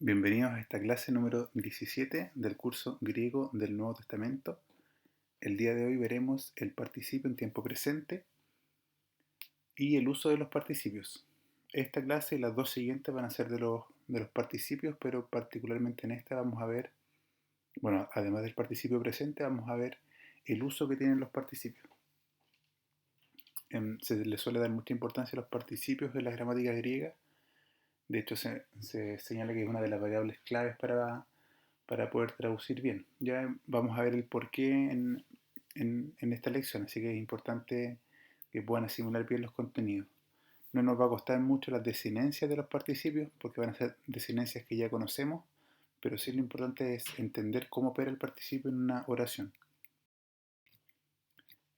Bienvenidos a esta clase número 17 del curso Griego del Nuevo Testamento. El día de hoy veremos el participio en tiempo presente y el uso de los participios. Esta clase y las dos siguientes van a ser de los participios, pero particularmente en esta vamos a ver, bueno, además del participio presente, vamos a ver el uso que tienen los participios. Se le suele dar mucha importancia a los participios en la gramática griega. De hecho, se señala que es una de las variables claves para poder traducir bien. Ya vamos a ver el porqué en esta lección, así que es importante que puedan asimilar bien los contenidos. No nos va a costar mucho las desinencias de los participios, porque van a ser desinencias que ya conocemos, pero sí lo importante es entender cómo opera el participio en una oración.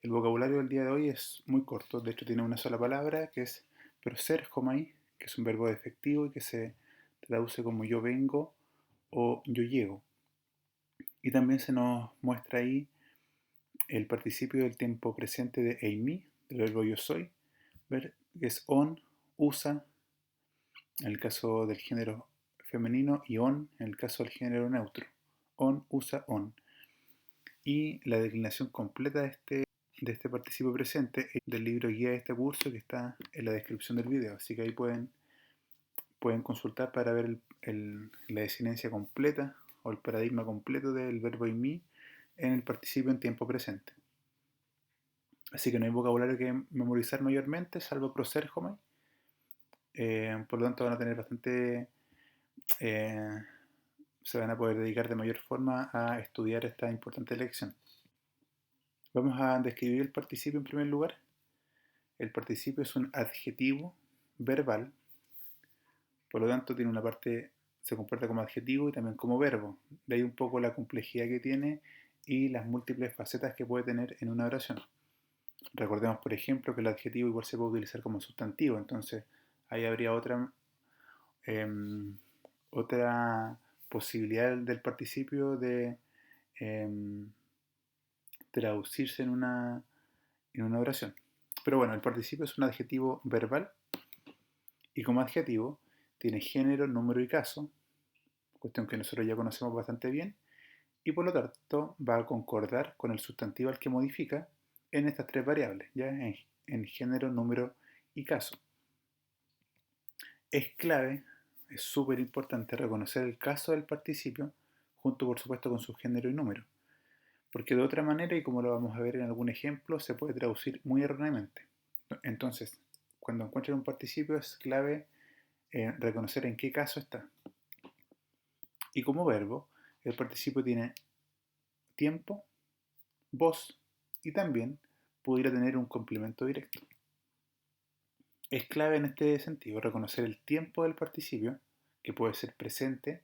El vocabulario del día de hoy es muy corto, de hecho tiene una sola palabra, que es proserchomai, que es un verbo defectivo y que se traduce como yo vengo o yo llego. Y también se nos muestra ahí el participio del tiempo presente de eimi, del verbo yo soy, que es on, usa, en el caso del género femenino, y on, en el caso del género neutro. On, usa, on. Y la declinación completa de este participio presente es del libro guía de este curso que está en la descripción del video. Así que ahí pueden consultar para ver la desinencia completa o el paradigma completo del verbo eimi en el participio en tiempo presente. Así que no hay vocabulario que memorizar mayormente, salvo proserchomai. Por lo tanto van a tener bastante... se van a poder dedicar de mayor forma a estudiar esta importante lección. Vamos a describir el participio en primer lugar. El participio es un adjetivo verbal, por lo tanto tiene una parte, se comporta como adjetivo y también como verbo. De ahí un poco la complejidad que tiene y las múltiples facetas que puede tener en una oración. Recordemos, por ejemplo, que el adjetivo igual se puede utilizar como sustantivo, entonces ahí habría otra posibilidad del participio de em, traducirse en una oración. Pero bueno, el participio es un adjetivo verbal y como adjetivo tiene género, número y caso, cuestión que nosotros ya conocemos bastante bien, y por lo tanto va a concordar con el sustantivo al que modifica en estas tres variables, ya en género, número y caso. Es clave, es súper importante reconocer el caso del participio junto por supuesto con su género y número, porque de otra manera, y como lo vamos a ver en algún ejemplo, se puede traducir muy erróneamente. Entonces, cuando encuentren un participio es clave reconocer en qué caso está. Y como verbo, el participio tiene tiempo, voz y también pudiera tener un complemento directo. Es clave en este sentido reconocer el tiempo del participio, que puede ser presente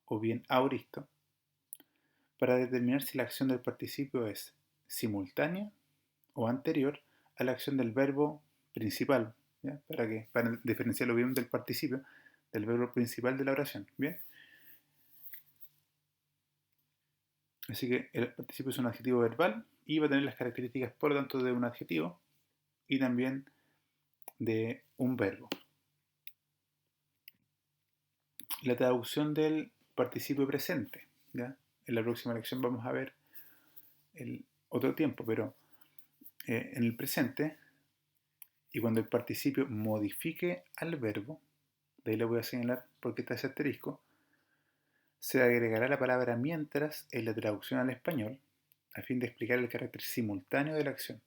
o bien aoristo, para determinar si la acción del participio es simultánea o anterior a la acción del verbo principal, ¿ya? Para diferenciarlo bien del participio, del verbo principal de la oración. ¿Bien? Así que el participio es un adjetivo verbal y va a tener las características, por lo tanto, de un adjetivo y también de un verbo. La traducción del participio presente, ¿ya? En la próxima lección vamos a ver el otro tiempo, pero en el presente, y cuando el participio modifique al verbo, de ahí lo voy a señalar porque está ese asterisco, se agregará la palabra mientras en la traducción al español, a fin de explicar el carácter simultáneo de la acción.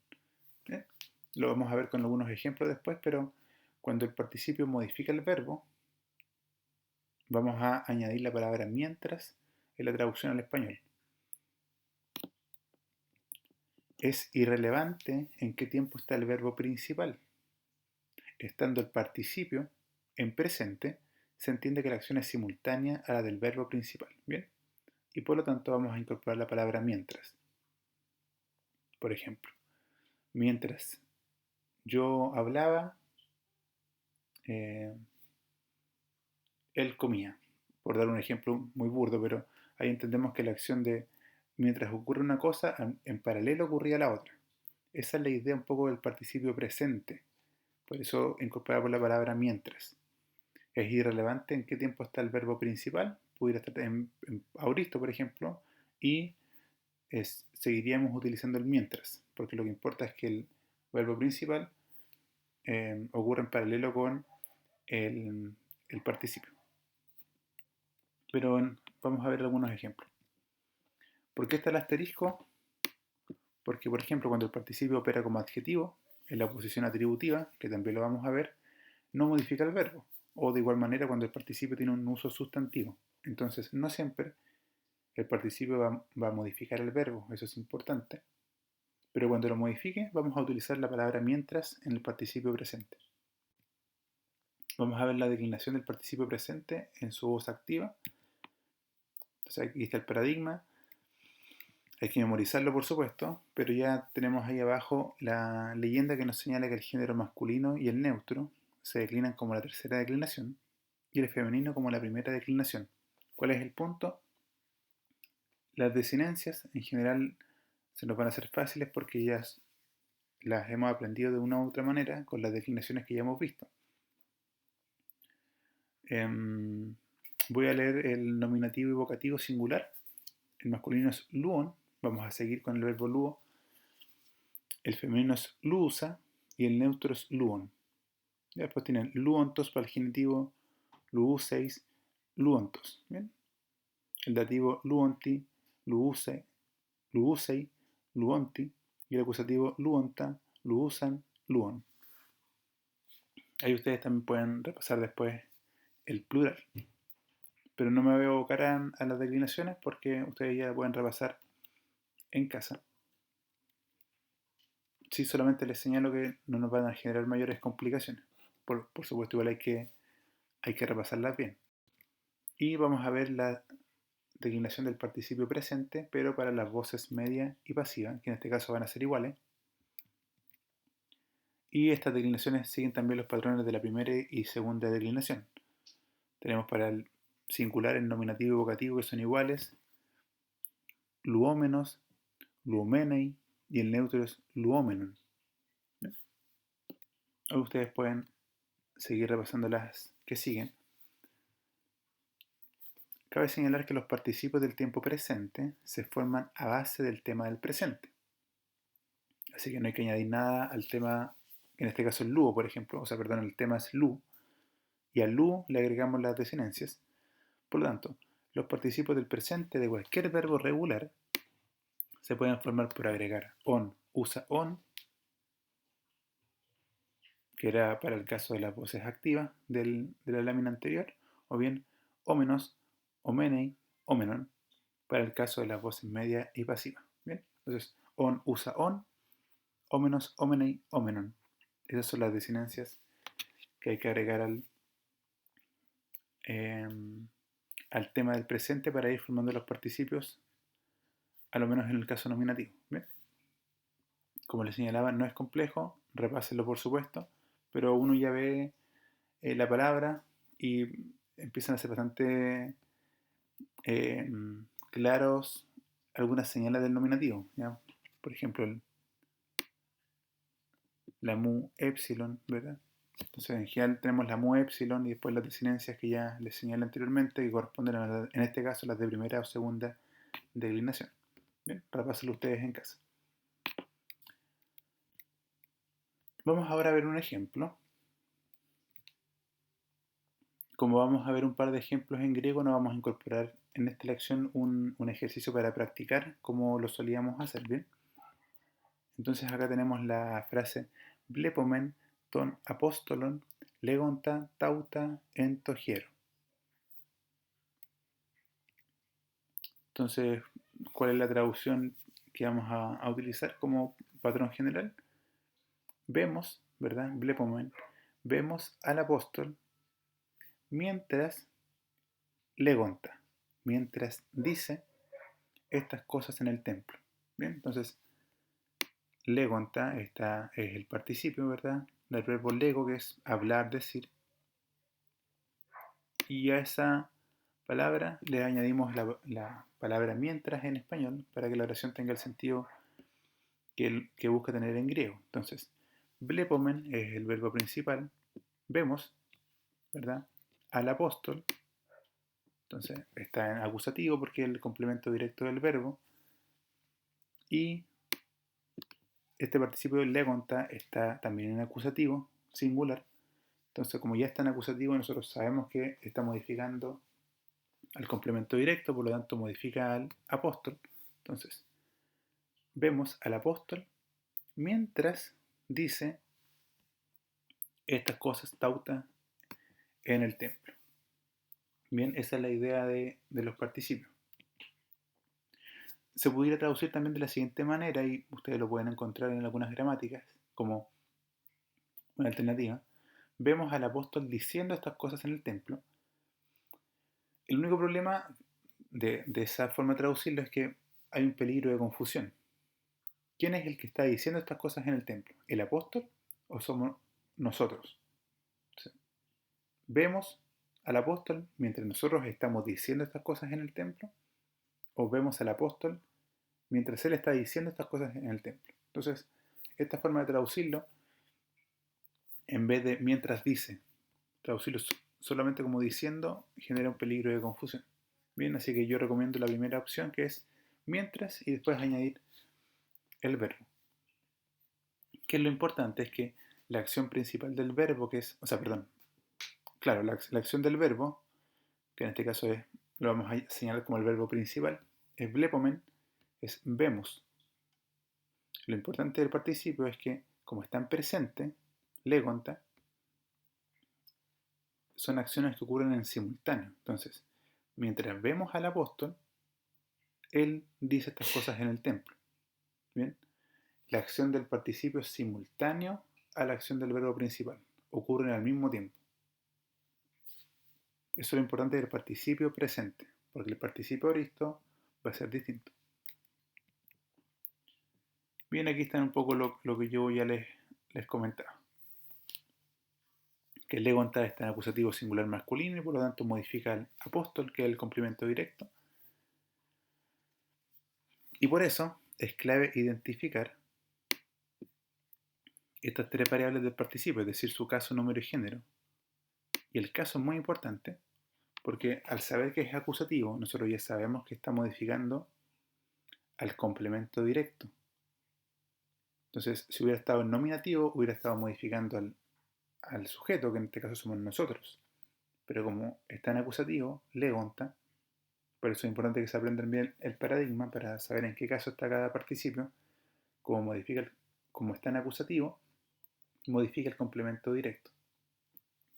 ¿Bien? Lo vamos a ver con algunos ejemplos después, pero cuando el participio modifica el verbo, vamos a añadir la palabra mientras en la traducción al español. Es irrelevante en qué tiempo está el verbo principal. Estando el participio en presente, se entiende que la acción es simultánea a la del verbo principal. ¿Bien? Y por lo tanto vamos a incorporar la palabra mientras. Por ejemplo, mientras yo hablaba, eh, él comía. Por dar un ejemplo muy burdo, pero ahí entendemos que la acción de mientras ocurre una cosa, en paralelo ocurría la otra. Esa es la idea un poco del participio presente. Por eso incorporamos la palabra mientras. Es irrelevante en qué tiempo está el verbo principal, pudiera estar en auristo, por ejemplo, y seguiríamos utilizando el mientras, porque lo que importa es que el verbo principal ocurre en paralelo con el participio. Pero vamos a ver algunos ejemplos. ¿Por qué está el asterisco? Porque, por ejemplo, cuando el participio opera como adjetivo, en la posición atributiva, que también lo vamos a ver, no modifica el verbo. O de igual manera cuando el participio tiene un uso sustantivo. Entonces, no siempre el participio va a modificar el verbo, eso es importante. Pero cuando lo modifique, vamos a utilizar la palabra mientras en el participio presente. Vamos a ver la declinación del participio presente en su voz activa. Entonces aquí está el paradigma. Hay que memorizarlo, por supuesto, pero ya tenemos ahí abajo la leyenda que nos señala que el género masculino y el neutro se declinan como la tercera declinación y el femenino como la primera declinación. ¿Cuál es el punto? Las desinencias en general se nos van a hacer fáciles porque ya las hemos aprendido de una u otra manera con las declinaciones que ya hemos visto. Voy a leer el nominativo y vocativo singular. El masculino es luon, vamos a seguir con el verbo luo. El femenino es luusa y el neutro es luon. Después tienen luontos para el genitivo, luuseis, luontos. ¿Bien? El dativo luonti, luuse, luusei, luonti y el acusativo luonta, luusan, luon. Ahí ustedes también pueden repasar después el plural. Pero no me voy a abocar a las declinaciones porque ustedes ya pueden repasar en casa. Sí, solamente les señalo que no nos van a generar mayores complicaciones. Por supuesto, igual hay que repasarlas bien. Y vamos a ver la declinación del participio presente, pero para las voces media y pasiva, que en este caso van a ser iguales. Y estas declinaciones siguen también los patrones de la primera y segunda declinación. Tenemos para el singular el nominativo y vocativo que son iguales, luómenos, luomenei, y el neutro es luómenon. Hoy ustedes pueden seguir repasando las que siguen. Cabe señalar que los participios del tiempo presente se forman a base del tema del presente. Así que no hay que añadir nada al tema, en este caso el luo, por ejemplo, el tema es lu, y al lu le agregamos las desinencias. Por lo tanto, los participios del presente de cualquier verbo regular se pueden formar por agregar on, usa on, que era para el caso de las voces activas de la lámina anterior, o bien ómenos, omenei, omenon, para el caso de las voces media y pasiva. Bien, entonces on, usa on, ómenos, omenei, omenon. Esas son las desinencias que hay que agregar al tema del presente para ir formando los participios, a lo menos en el caso nominativo. ¿Bien? Como les señalaba, no es complejo, repásenlo por supuesto, pero uno ya ve la palabra y empiezan a ser bastante eh, claros algunas señales del nominativo. ¿Ya? Por ejemplo, la mu epsilon, ¿verdad? Entonces en general tenemos la mu epsilon y después las desinencias que ya les señalé anteriormente que corresponden en este caso las de primera o segunda declinación. Bien, repásenlo ustedes en casa. Vamos ahora a ver un ejemplo. Como vamos a ver un par de ejemplos en griego, nos vamos a incorporar en esta lección un ejercicio para practicar como lo solíamos hacer, ¿bien? Entonces acá tenemos la frase blepomen ton apostolon legonta tauta entogiero. Entonces, ¿cuál es la traducción que vamos a utilizar como patrón general? Vemos, ¿verdad? Blepomen, vemos al apóstol mientras legonta, mientras dice estas cosas en el templo. Bien, entonces legonta es el participio, ¿verdad? Del verbo lego, que es hablar, decir. Y a esa palabra le añadimos la palabra mientras en español para que la oración tenga el sentido que busca tener en griego. Entonces, blepomen es el verbo principal. Vemos, ¿verdad? al apóstol. Entonces está en acusativo porque es el complemento directo del verbo. Y este participio legonta está también en acusativo, singular. Entonces, como ya está en acusativo, nosotros sabemos que está modificando al complemento directo, por lo tanto modifica al apóstol. Entonces, vemos al apóstol mientras dice estas cosas tauta en el templo. Bien, esa es la idea de los participios. Se pudiera traducir también de la siguiente manera, y ustedes lo pueden encontrar en algunas gramáticas, como una alternativa. Vemos al apóstol diciendo estas cosas en el templo. El único problema de esa forma de traducirlo es que hay un peligro de confusión. ¿Quién es el que está diciendo estas cosas en el templo? ¿El apóstol o somos nosotros? O sea, ¿vemos al apóstol mientras nosotros estamos diciendo estas cosas en el templo? ¿O vemos al apóstol mientras él está diciendo estas cosas en el templo? Entonces, esta forma de traducirlo, en vez de mientras dice, traducirlo solamente como diciendo, genera un peligro de confusión. Bien, así que yo recomiendo la primera opción, que es mientras, y después añadir el verbo. Que lo importante es que la acción principal del verbo, que es, claro, la acción del verbo, que en este caso es, lo vamos a señalar como el verbo principal, es blepomen, es vemos. Lo importante del participio es que, como está en presente, legonta, son acciones que ocurren en simultáneo. Entonces, mientras vemos al apóstol, él dice estas cosas en el templo. Bien, la acción del participio es simultáneo a la acción del verbo principal. Ocurren al mismo tiempo. Eso es lo importante del participio presente, porque el participio aoristo va a ser distinto. Bien, aquí está un poco lo que yo ya les comentaba. Que el legonta está en acusativo singular masculino y por lo tanto modifica al apóstol, que es el complemento directo. Y por eso es clave identificar estas tres variables del participio, es decir, su caso, número y género. Y el caso es muy importante porque al saber que es acusativo, nosotros ya sabemos que está modificando al complemento directo. Entonces, si hubiera estado en nominativo, hubiera estado modificando al sujeto, que en este caso somos nosotros. Pero como está en acusativo, legonta, por eso es importante que se aprendan bien el paradigma para saber en qué caso está cada participio, como está en acusativo, modifica el complemento directo.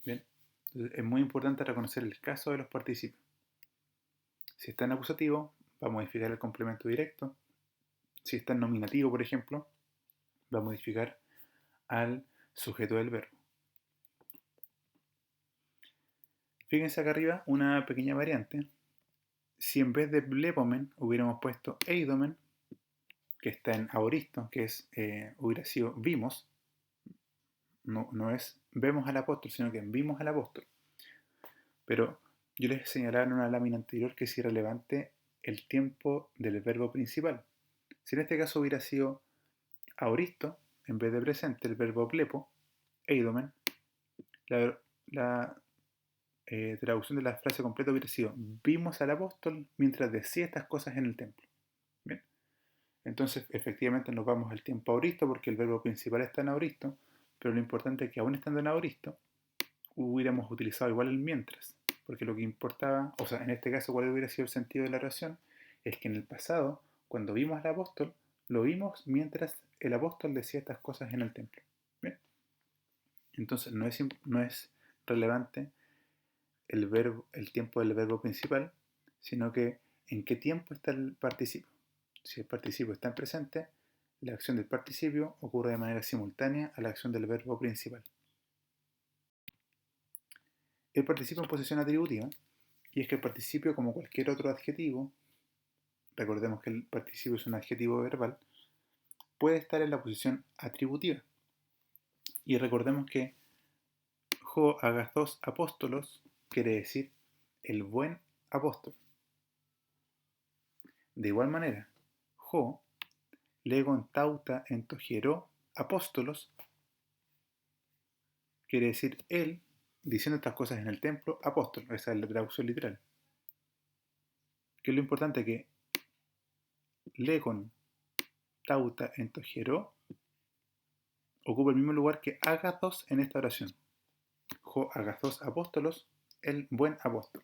Bien, entonces es muy importante reconocer el caso de los participios. Si está en acusativo, va a modificar el complemento directo. Si está en nominativo, por ejemplo, va a modificar al sujeto del verbo. Fíjense acá arriba una pequeña variante. Si en vez de blepomen hubiéramos puesto eidomen, que está en aoristo, que es, hubiera sido vimos, no es vemos al apóstol, sino que vimos al apóstol. Pero yo les señalaba en una lámina anterior que es irrelevante el tiempo del verbo principal. Si en este caso hubiera sido aoristo, en vez de presente, el verbo blepo, eidomen, la traducción de la frase completa hubiera sido vimos al apóstol mientras decía estas cosas en el templo. Bien. Entonces, efectivamente nos vamos al tiempo aoristo porque el verbo principal está en aoristo, pero lo importante es que aún estando en aoristo, hubiéramos utilizado igual el mientras, porque lo que importaba, o sea, en este caso, cuál hubiera sido el sentido de la oración, es que en el pasado, cuando vimos al apóstol, lo vimos mientras el apóstol decía estas cosas en el templo. Bien. Entonces, no es relevante el tiempo del verbo principal, sino que en qué tiempo está el participio. Si el participio está en presente, la acción del participio ocurre de manera simultánea a la acción del verbo principal. El participio en posición atributiva, y es que el participio, como cualquier otro adjetivo, recordemos que el participio es un adjetivo verbal, puede estar en la posición atributiva. Y recordemos que ho agathos apóstolos quiere decir el buen apóstol. De igual manera, ho legon tauta entogero apóstolos quiere decir él diciendo estas cosas en el templo, apóstol. Esa es la traducción literal. ¿Qué es lo importante? Que legon tauta entogero ocupa el mismo lugar que agathos en esta oración. Jo agathos apóstolos, el buen apóstol.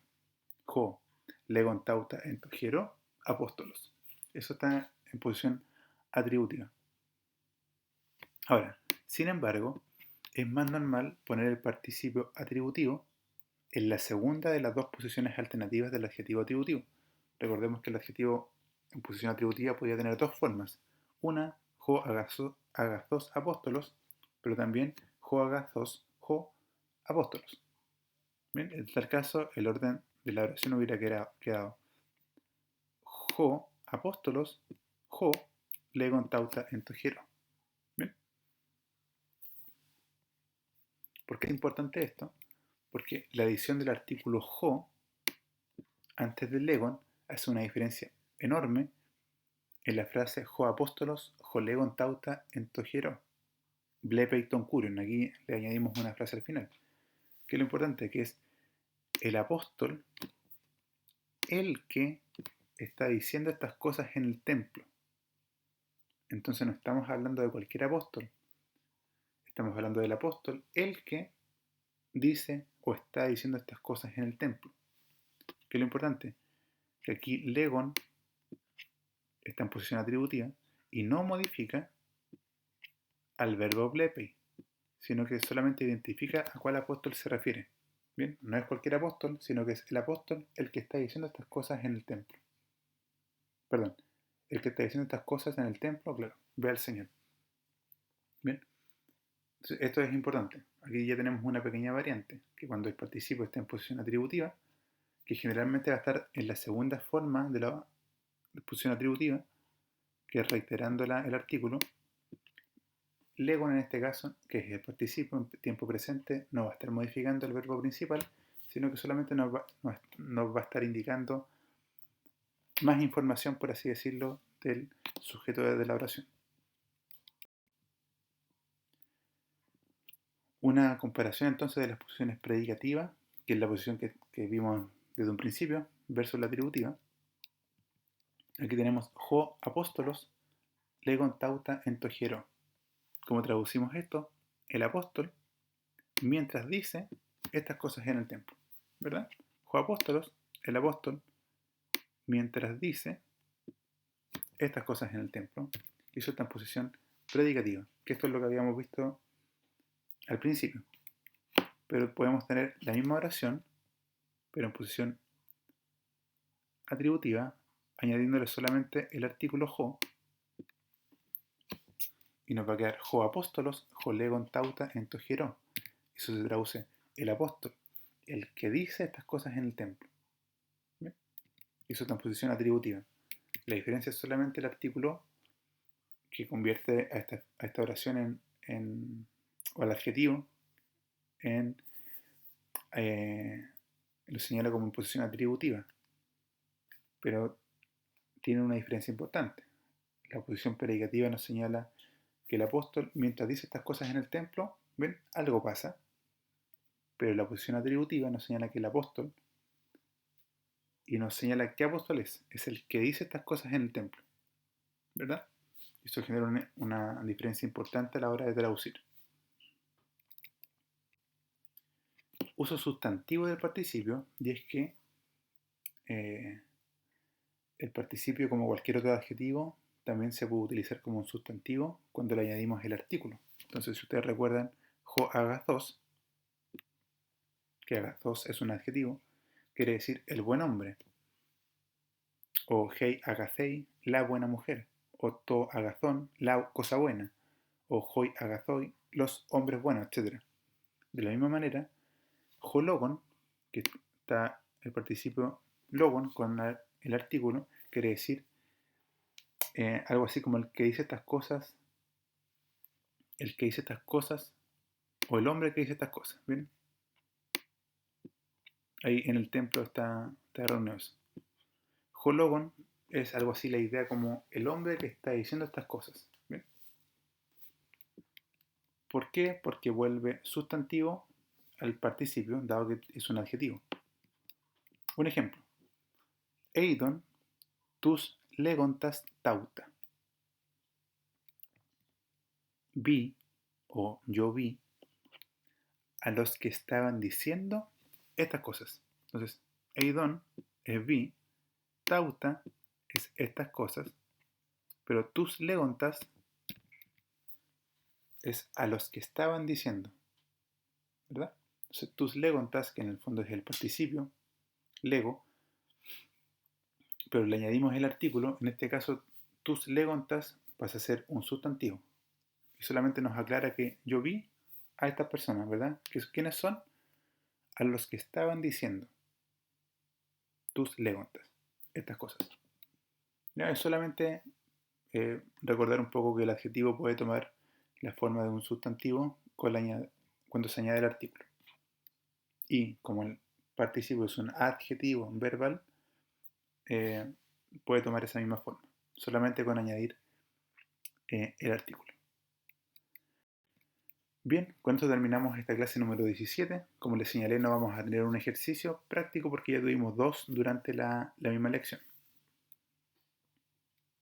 Jo legon tauta entogero, apóstolos. Eso está en posición atributiva. Ahora, sin embargo, es más normal poner el participio atributivo en la segunda de las dos posiciones alternativas del adjetivo atributivo. Recordemos que el adjetivo en posición atributiva podía tener dos formas. Una, jo agazos apóstolos, pero también jo agazos jo apóstolos. Bien, en tal caso, el orden de la oración hubiera quedado jo apóstolos, jo legon tauta entogero. ¿Bien? ¿Por qué es importante esto? Porque la adición del artículo jo antes del legon hace una diferencia enorme en la frase jo apóstolos, jo legon tauta entogero, blepeiton curion. Aquí le añadimos una frase al final. Que es lo importante, que es el apóstol el que está diciendo estas cosas en el templo. Entonces no estamos hablando de cualquier apóstol. Estamos hablando del apóstol el que dice o está diciendo estas cosas en el templo. Que es lo importante, que aquí legon está en posición atributiva y no modifica al verbo blepei, sino que solamente identifica a cuál apóstol se refiere. Bien, no es cualquier apóstol, sino que es el apóstol el que está diciendo estas cosas en el templo. Perdón, el que está diciendo estas cosas en el templo, claro, ve al Señor. Bien, entonces, esto es importante. Aquí ya tenemos una pequeña variante, que cuando el participio está en posición atributiva, que generalmente va a estar en la segunda forma de la posición atributiva, que es reiterando el artículo. Legon en este caso, que es el participio en tiempo presente, no va a estar modificando el verbo principal, sino que solamente nos va a estar indicando más información, por así decirlo, del sujeto de la oración. Una comparación entonces de las posiciones predicativas, que es la posición que vimos desde un principio, versus la atributiva. Aquí tenemos jo apóstolos, legon tauta entogero. ¿Cómo traducimos esto? El apóstol, mientras dice estas cosas en el templo, ¿verdad? Jo apóstolos, el apóstol, mientras dice estas cosas en el templo, y eso está en posición predicativa, que esto es lo que habíamos visto al principio. Pero podemos tener la misma oración, pero en posición atributiva, añadiéndole solamente el artículo jo, y nos va a quedar jo apóstolos, jo legon tauta entogero. Eso se traduce el apóstol, el que dice estas cosas en el templo. ¿Bien? Y eso está en posición atributiva. La diferencia es solamente el artículo que convierte a esta oración o al adjetivo lo señala como en posición atributiva, pero tiene una diferencia importante. La posición predicativa nos señala que el apóstol, mientras dice estas cosas en el templo, ven, algo pasa, pero la posición atributiva nos señala que el apóstol, y nos señala qué apóstol es el que dice estas cosas en el templo, ¿verdad? Esto genera una diferencia importante a la hora de traducir. Uso sustantivo del participio, y es que el participio, como cualquier otro adjetivo, también se puede utilizar como un sustantivo cuando le añadimos el artículo. Entonces, si ustedes recuerdan, jo agazos, que agazos es un adjetivo, quiere decir el buen hombre. O hei agazei, la buena mujer. O to agazón, la cosa buena. O hoi agazoi, los hombres buenos, etc. De la misma manera, jo logon, que está el participio logon con el artículo, quiere decir algo así como el que dice estas cosas, o el hombre que dice estas cosas. ¿Bien? Ahí en el templo está reunido eso. Hologon es algo así la idea como el hombre que está diciendo estas cosas. ¿Bien? ¿Por qué? Porque vuelve sustantivo al participio, dado que es un adjetivo. Un ejemplo. Eidon tus legontas tauta. Vi, o yo vi, a los que estaban diciendo estas cosas. Entonces, Eidon es vi, tauta es estas cosas, pero tus legontas es a los que estaban diciendo, ¿verdad? Entonces, tus legontas, que en el fondo es el participio, lego, pero le añadimos el artículo, en este caso, tus legontas pasa a ser un sustantivo. Y solamente nos aclara que yo vi a estas personas, ¿verdad? ¿Quiénes son? A los que estaban diciendo tus legontas, estas cosas. Ya, es solamente recordar un poco que el adjetivo puede tomar la forma de un sustantivo cuando se añade el artículo. Y como el participio es un adjetivo verbal, eh, puede tomar esa misma forma, solamente con añadir el artículo. Bien, con esto terminamos esta clase número 17. Como les señalé, no vamos a tener un ejercicio práctico porque ya tuvimos dos durante la misma lección.